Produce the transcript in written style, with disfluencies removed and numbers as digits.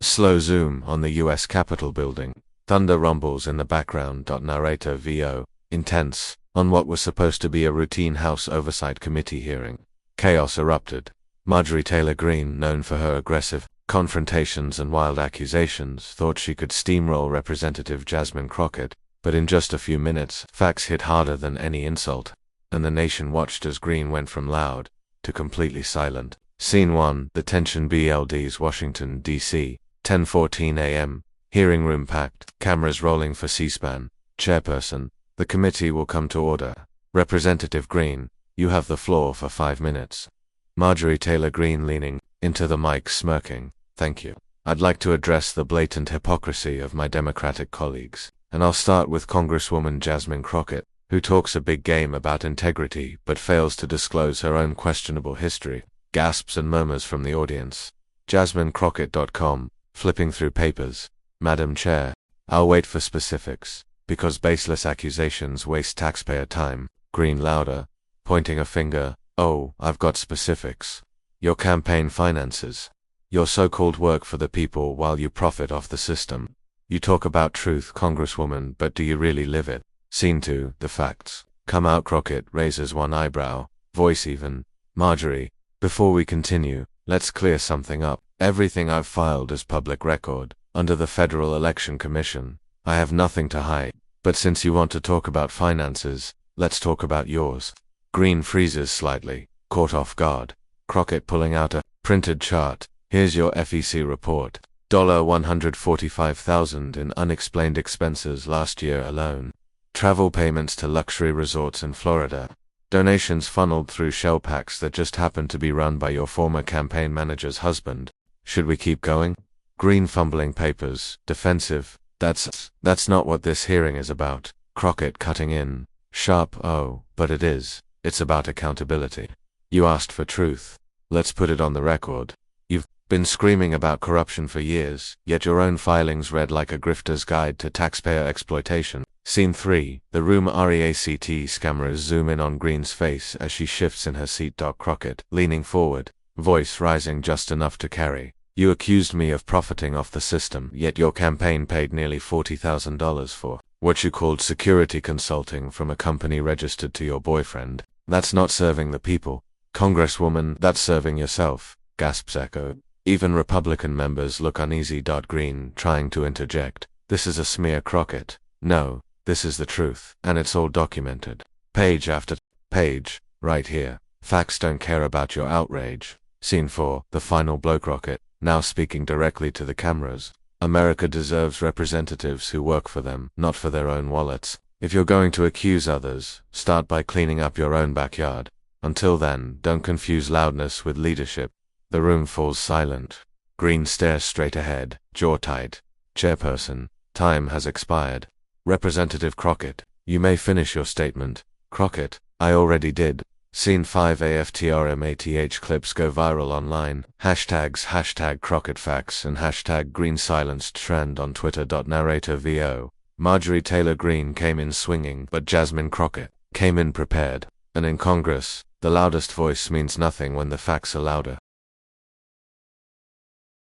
Slow zoom on the US Capitol building. Thunder rumbles in the background. Narrator VO. Intense. On what was supposed to be a routine House Oversight Committee hearing. Chaos erupted. Marjorie Taylor Greene, known for her aggressive confrontations and wild accusations, thought she could steamroll Representative Jasmine Crockett, but in just a few minutes, facts hit harder than any insult, and the nation watched as Greene went from loud to completely silent. Scene 1, the Tension BLD's Washington, D.C., 10:14 a.m., hearing room packed, cameras rolling for C-SPAN. Chairperson, the committee will come to order. Representative Greene, you have the floor for 5 minutes. Marjorie Taylor Greene leaning into the mic smirking. Thank you. I'd like to address the blatant hypocrisy of my Democratic colleagues, and I'll start with Congresswoman Jasmine Crockett, who talks a big game about integrity but fails to disclose her own questionable history. Gasps and murmurs from the audience. JasmineCrockett.com, flipping through papers. Madam Chair, I'll wait for specifics, because baseless accusations waste taxpayer time. Greene louder, pointing a finger. Oh, I've got specifics. Your campaign finances. Your so-called work for the people while you profit off the system. You talk about truth, Congresswoman, but do you really live it? Scene 2, the facts. Come out. Crockett raises one eyebrow, voice even. Marjorie, before we continue, let's clear something up. Everything I've filed is public record, under the Federal Election Commission. I have nothing to hide. But since you want to talk about finances, let's talk about yours. Greene freezes slightly, caught off guard. Crockett pulling out a printed chart. Here's your FEC report. $145,000 in unexplained expenses last year alone. Travel payments to luxury resorts in Florida. Donations funneled through shell packs that just happened to be run by your former campaign manager's husband. Should we keep going? Greene fumbling papers, defensive. That's not what this hearing is about. Crockett cutting in. Sharp. Oh, but it is. It's about accountability. You asked for truth. Let's put it on the record. You've been screaming about corruption for years, yet your own filings read like a grifter's guide to taxpayer exploitation. Scene 3, the room. REACT cameras zoom in on Greene's face as she shifts in her seat. Crockett, leaning forward, voice rising just enough to carry. You accused me of profiting off the system, yet your campaign paid nearly $40,000 for what you called security consulting from a company registered to your boyfriend. That's not serving the people. Congresswoman, that's serving yourself. Gasps echoed. Even Republican members look uneasy. Greene trying to interject. This is a smear, Crockett. No, this is the truth, and it's all documented. Page after page, right here. Facts don't care about your outrage. Scene 4, the final blow. Crockett, now speaking directly to the cameras. America deserves representatives who work for them, not for their own wallets. If you're going to accuse others, start by cleaning up your own backyard. Until then, don't confuse loudness with leadership. The room falls silent. Greene stares straight ahead, jaw tight. Chairperson, time has expired. Representative Crockett, you may finish your statement. Crockett, I already did. Scene 5, AFTRMATH clips go viral online. Hashtags #CrockettFacts and #GreenSilenced trend on Twitter. Narrator VO. Marjorie Taylor Greene came in swinging, but Jasmine Crockett came in prepared. And in Congress, the loudest voice means nothing when the facts are louder.